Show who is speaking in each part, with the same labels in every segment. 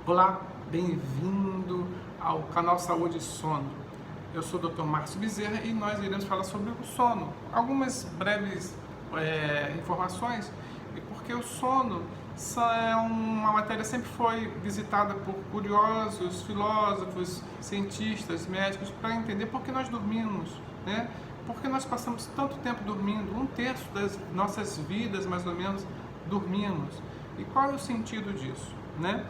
Speaker 1: Olá, bem-vindo ao canal Saúde e Sono. Eu sou o Dr. Márcio Bezerra e nós iremos falar sobre o sono. Algumas breves informações, porque o sono é uma matéria que sempre foi visitada por curiosos, filósofos, cientistas, médicos, para entender por que nós dormimos, né? Por que nós passamos tanto tempo dormindo, 1/3 das nossas vidas, mais ou menos, dormimos. E qual é o sentido disso, né?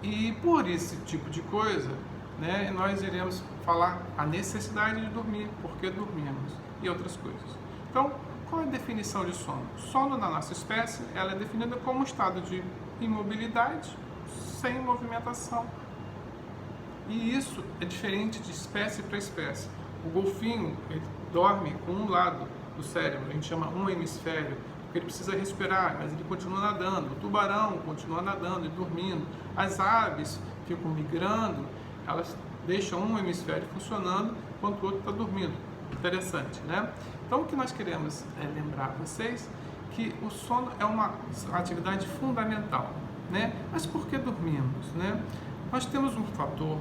Speaker 1: E por esse tipo de coisa, né, nós iremos falar a necessidade de dormir, por que dormimos e outras coisas. Então, qual é a definição de sono? Sono na nossa espécie, ela é definida como um estado de imobilidade sem movimentação. E isso é diferente de espécie para espécie. O golfinho, ele dorme com um lado do cérebro, a gente chama um hemisfério, porque ele precisa respirar, mas ele continua nadando. O tubarão continua nadando e dormindo. As aves ficam migrando, elas deixam um hemisfério funcionando enquanto o outro está dormindo. Interessante, né? Então, o que nós queremos lembrar a vocês que o sono é uma atividade fundamental, né? Mas por que dormimos, né? Nós temos um fator,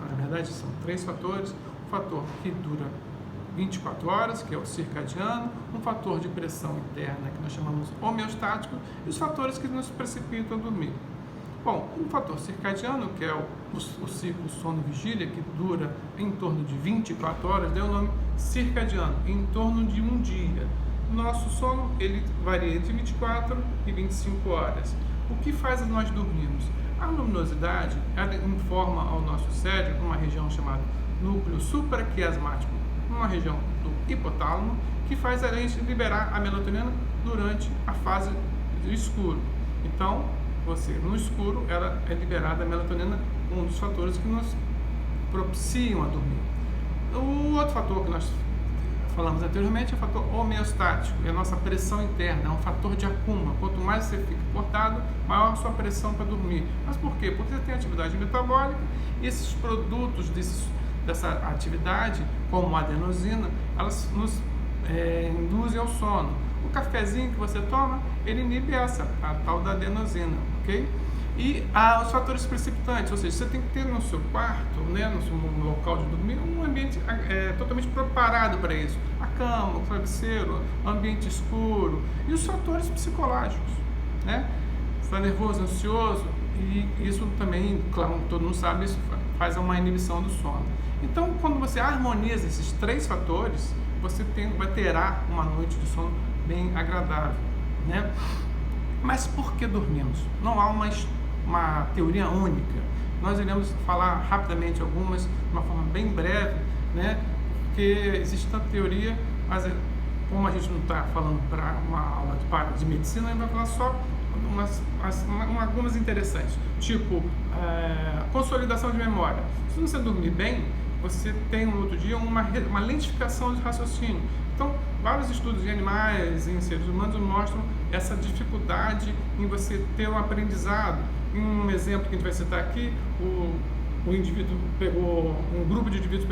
Speaker 1: na verdade são 3 fatores, um fator que dura 24 horas, que é o circadiano, um fator de pressão interna, que nós chamamos homeostático, e os fatores que nos precipitam a dormir. Bom, o fator circadiano, que é o ciclo sono-vigília, que dura em torno de 24 horas, deu o nome circadiano, em torno de um dia. Nosso sono, ele varia entre 24 e 25 horas. O que faz nós dormirmos? A luminosidade, ela informa ao nosso cérebro, uma região chamada núcleo supraquiasmático, uma região do hipotálamo, que faz a gente liberar a melatonina durante a fase do escuro. Então, no escuro, ela é liberada a melatonina, um dos fatores que nos propiciam a dormir. O outro fator que nós falamos anteriormente é o fator homeostático, é a nossa pressão interna, é um fator de acúmulo. Quanto mais você fica cortado, maior a sua pressão para dormir. Mas por quê? Porque você tem atividade metabólica e esses produtos dessa atividade, como a adenosina, elas nos induzem ao sono. O cafezinho que você toma, ele inibe a tal da adenosina, ok? E os fatores precipitantes, ou seja, você tem que ter no seu quarto, né, no seu local de dormir, um ambiente totalmente preparado para isso. A cama, o travesseiro, o ambiente escuro e os fatores psicológicos, né? Você está nervoso, ansioso, e isso também, claro, todo mundo sabe, isso faz uma inibição do sono. Então, quando você harmoniza esses 3 fatores, você terá uma noite de sono bem agradável, né? Mas por que dormimos? Não há uma teoria única. Nós iremos falar rapidamente algumas, de uma forma bem breve, né? Porque existe tanta teoria, mas como a gente não está falando para uma aula de medicina, a gente vai falar só algumas interessantes, tipo consolidação de memória. Se você dormir bem, você tem no outro dia uma lentificação de raciocínio. Então, vários estudos em animais, em seres humanos, mostram essa dificuldade em você ter um aprendizado. Um exemplo que a gente vai citar aqui, o indivíduo pegou, um grupo de indivíduos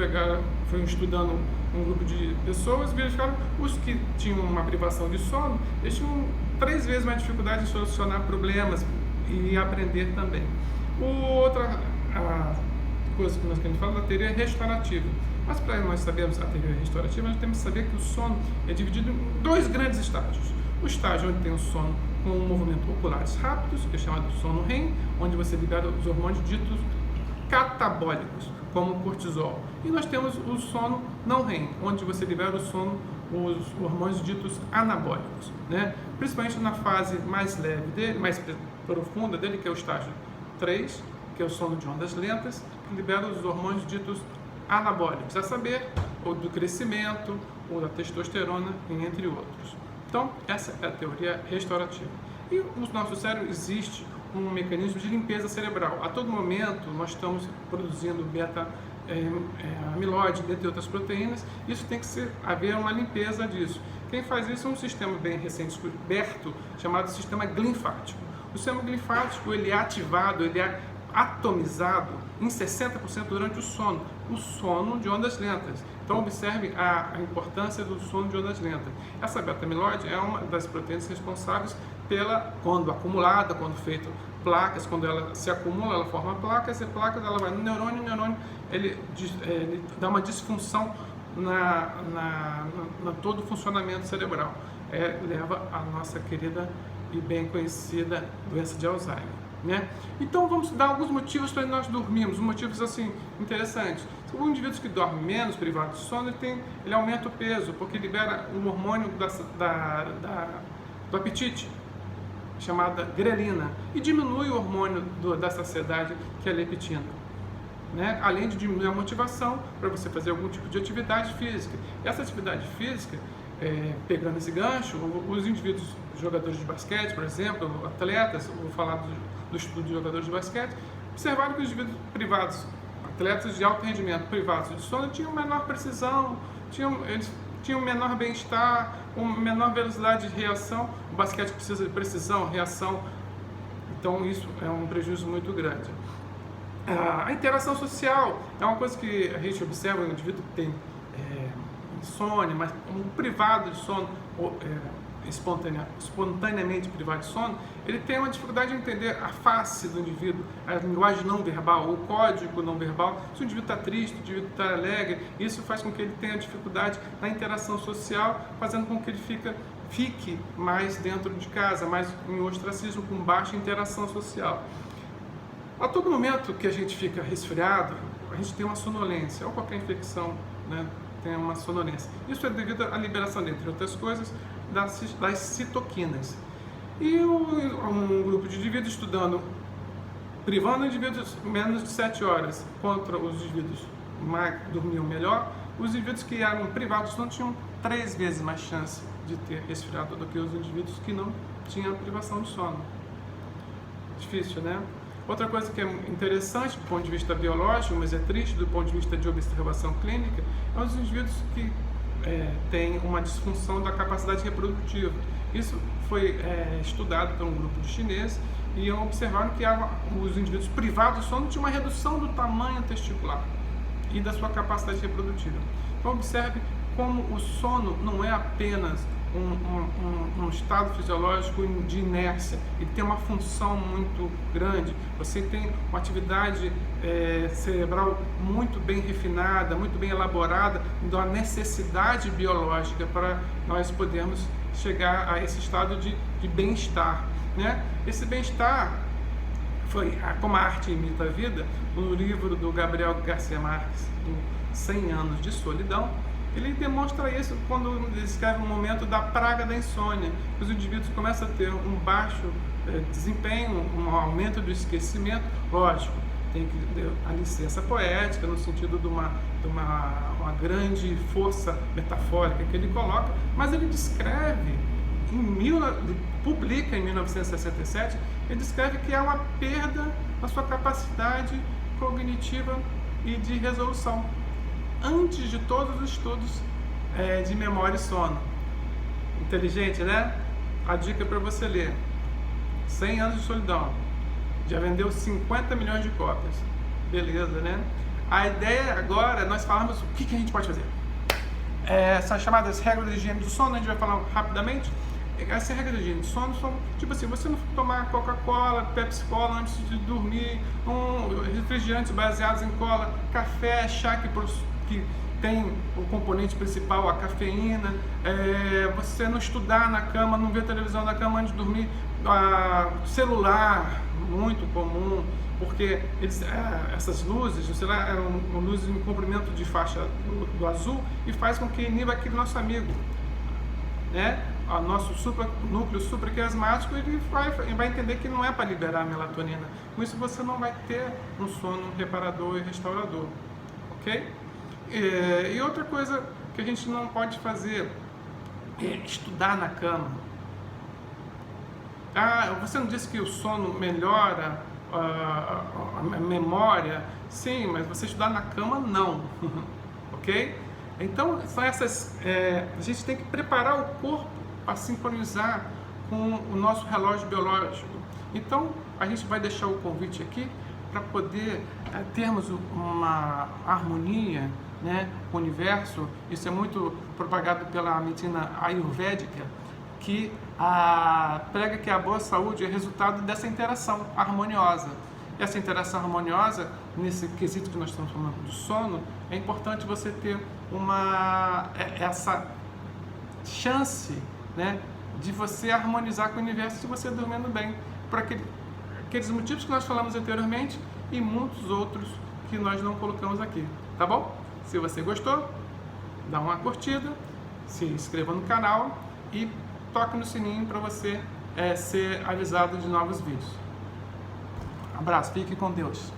Speaker 1: foi estudando um grupo de pessoas e verificaram os que tinham uma privação de sono, eles tinham 3 vezes mais dificuldade em solucionar problemas e aprender também. Outra coisa que nós queremos falar da teoria restaurativa. Mas para nós sabermos a teoria restaurativa, nós temos que saber que o sono é dividido em 2 grandes estágios. O estágio onde tem o sono com movimentos oculares rápidos, que é chamado sono REM, onde você libera os hormônios ditos catabólicos, como o cortisol. E nós temos o sono não REM, onde você libera os hormônios ditos anabólicos, né? Principalmente na fase mais leve dele, mais profunda dele, que é o estágio 3, que é o sono de ondas lentas, que libera os hormônios ditos anabólicos, a saber, ou do crescimento, ou da testosterona, entre outros. Então, essa é a teoria restaurativa. E no nosso cérebro existe um mecanismo de limpeza cerebral. A todo momento, nós estamos produzindo beta-amiloide, dentre outras proteínas. Isso tem que haver uma limpeza disso. Quem faz isso é um sistema bem recente descoberto, chamado sistema linfático. O sistema linfático, ele é ativado, ele é atomizado em 60% durante o sono de ondas lentas. Então observe a importância do sono de ondas lentas. Essa beta-amiloide é uma das proteínas responsáveis quando acumulada, quando feito placas, quando ela se acumula, ela forma placas, e placas ela vai no neurônio, o neurônio ele dá uma disfunção na todo o funcionamento cerebral. Leva à nossa querida e bem conhecida doença de Alzheimer, né? Então vamos dar alguns motivos para nós dormirmos, motivos assim interessantes. O indivíduo que dorme menos, privado de sono, ele aumenta o peso, porque libera um hormônio do apetite, chamada grelina, e diminui o hormônio da saciedade, que é a leptina, né? Além de diminuir a motivação para você fazer algum tipo de atividade física. E essa atividade física, pegando esse gancho, os indivíduos, jogadores de basquete, por exemplo, atletas, vou falar do estudo de jogadores de basquete, observaram que os indivíduos privados, atletas de alto rendimento privados de sono, tinham menor precisão, eles tinham menor bem-estar, uma menor velocidade de reação. O basquete precisa de precisão, reação, então isso é um prejuízo muito grande. A interação social é uma coisa que a gente observa no indivíduo que tem insônia, mas um privado de sono, espontaneamente privado de sono, ele tem uma dificuldade de entender a face do indivíduo, a linguagem não verbal, o código não verbal. Se o indivíduo está triste, o indivíduo está alegre, isso faz com que ele tenha dificuldade na interação social, fazendo com que ele fique mais dentro de casa, mais em ostracismo, com baixa interação social. A todo momento que a gente fica resfriado, a gente tem uma sonolência, ou qualquer infecção, né, tem uma sonolência. Isso é devido à liberação, entre outras coisas, das citoquinas. E um grupo de indivíduos estudando, privando indivíduos menos de 7 horas contra os indivíduos que dormiam melhor, os indivíduos que eram privados de sono tinham 3 vezes mais chance de ter resfriado do que os indivíduos que não tinham privação de sono. Difícil, né? Outra coisa que é interessante do ponto de vista biológico, mas é triste do ponto de vista de observação clínica, é os indivíduos que têm uma disfunção da capacidade reprodutiva. Isso foi estudado por um grupo de chineses e observaram que os indivíduos privados de sono tinham uma redução do tamanho testicular e da sua capacidade reprodutiva. Então observe como o sono não é apenas um estado fisiológico de inércia, ele tem uma função muito grande. Você tem uma atividade cerebral muito bem refinada, muito bem elaborada, então a necessidade biológica para nós podermos chegar a esse estado de bem-estar, né? Esse bem-estar foi, como a arte imita a vida, no livro do Gabriel Garcia Marques, do 100 anos de solidão. Ele demonstra isso quando ele descreve um momento da praga da insônia. Os indivíduos começam a ter um baixo desempenho, um aumento do esquecimento. Lógico, tem que ter a licença poética, no sentido de uma grande força metafórica que ele coloca, mas ele descreve, publica em 1967, ele descreve que há uma perda na sua capacidade cognitiva e de resolução. Antes de todos os estudos de memória e sono. Inteligente, né? A dica para você ler: 100 anos de solidão. Já vendeu 50 milhões de cópias. Beleza, né? A ideia agora é nós falarmos o que a gente pode fazer. Essas chamadas regras de higiene do sono, a gente vai falar rapidamente. Essa regra de higiene do sono são, tipo assim, você não tomar Coca-Cola, Pepsi-Cola antes de dormir, refrigerantes baseados em cola, café, chá que tem o componente principal, a cafeína, você não estudar na cama, não ver televisão na cama antes de dormir, celular, muito comum, porque essas luzes, o celular é uma luz em comprimento de faixa do azul e faz com que iniba aquele nosso amigo, né? O nosso núcleo supraquiasmático, ele vai entender que não é para liberar a melatonina. Com isso você não vai ter um sono reparador e restaurador, ok? E outra coisa que a gente não pode fazer é estudar na cama. Você não disse que o sono melhora a memória? Sim, mas você estudar na cama, não. Ok? Então, são essas... a gente tem que preparar o corpo para sincronizar com o nosso relógio biológico. Então, a gente vai deixar o convite aqui para poder termos uma harmonia, né, com o universo. Isso é muito propagado pela medicina ayurvédica, que prega que a boa saúde é resultado dessa interação harmoniosa. Essa interação harmoniosa, nesse quesito que nós estamos falando do sono, é importante você ter essa chance, né, de você harmonizar com o universo se você dormindo bem, por aqueles motivos que nós falamos anteriormente e muitos outros que nós não colocamos aqui, tá bom? Se você gostou, dá uma curtida, se inscreva no canal e toque no sininho para você ser avisado de novos vídeos. Abraço, fique com Deus.